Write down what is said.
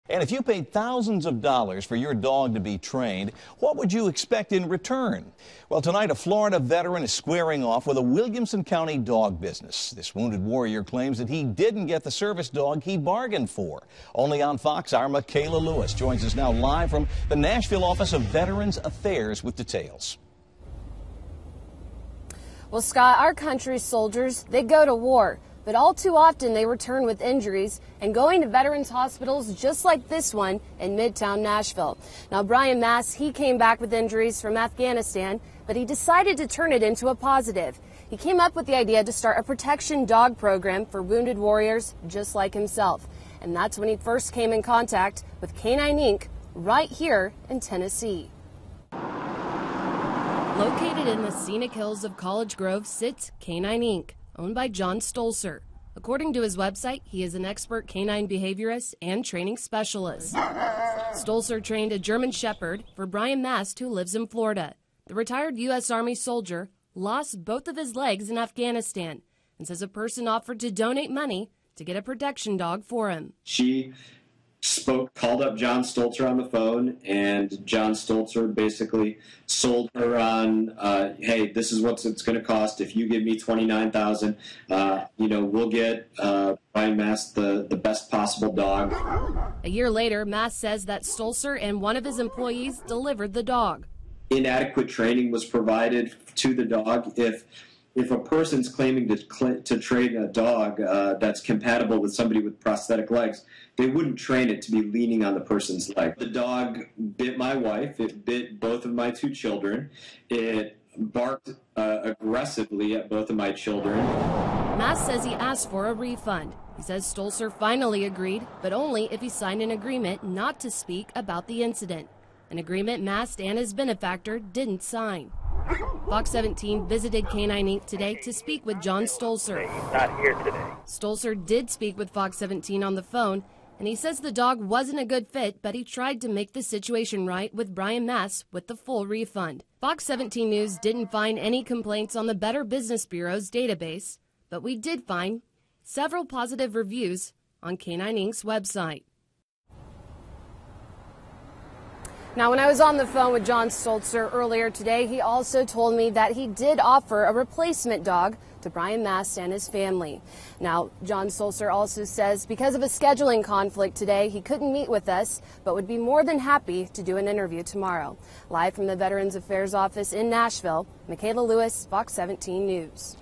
And if you paid thousands of dollars for your dog to be trained, what would you expect in return? Well, tonight a Florida veteran is squaring off with a Williamson County dog business. This wounded warrior claims that he didn't get the service dog he bargained for. Only on Fox, our Mikayla Lewis joins us now live from the Nashville office of Veterans Affairs with details. Well, Scott, our country's soldiers, they go to war, but all too often they return with injuries and going to veterans hospitals just like this one in Midtown Nashville. Now, Brian Mass, he came back with injuries from Afghanistan, but he decided to turn it into a positive. He came up with the idea to start a protection dog program for wounded warriors just like himself. And that's when he first came in contact with Canine Inc. right here in Tennessee. Located in the scenic hills of College Grove sits Canine Inc., owned by John Stolzer. According to his website, he is an expert canine behaviorist and training specialist. Stolzer trained a German Shepherd for Brian Mast, who lives in Florida. The retired U.S. Army soldier lost both of his legs in Afghanistan and says a person offered to donate money to get a protection dog for him. She called up John Stolzer on the phone, and John Stolzer basically sold her on, hey, this is what it's going to cost if you give me $29,000. We'll get Brian Mast the best possible dog. A year later, Mast says that Stolzer and one of his employees delivered the dog. Inadequate training was provided to the dog. If a person's claiming to train a dog that's compatible with somebody with prosthetic legs, they wouldn't train it to be leaning on the person's leg. The dog bit my wife. It bit both of my two children. It barked aggressively at both of my children. Mass says he asked for a refund. He says Stolzer finally agreed, but only if he signed an agreement not to speak about the incident. An agreement Mast and his benefactor didn't sign. Fox 17 visited Canine Inc. today to speak with John Stolzer. He's not here today. Stolzer did speak with Fox 17 on the phone, and he says the dog wasn't a good fit, but he tried to make the situation right with Brian Mass with the full refund. Fox 17 News didn't find any complaints on the Better Business Bureau's database, but we did find several positive reviews on Canine Inc.'s website. Now, when I was on the phone with John Stolzer earlier today, he also told me that he did offer a replacement dog to Brian Mast and his family. Now, John Stolzer also says because of a scheduling conflict today, he couldn't meet with us, but would be more than happy to do an interview tomorrow. Live from the Veterans Affairs office in Nashville, Mikayla Lewis, Fox 17 News.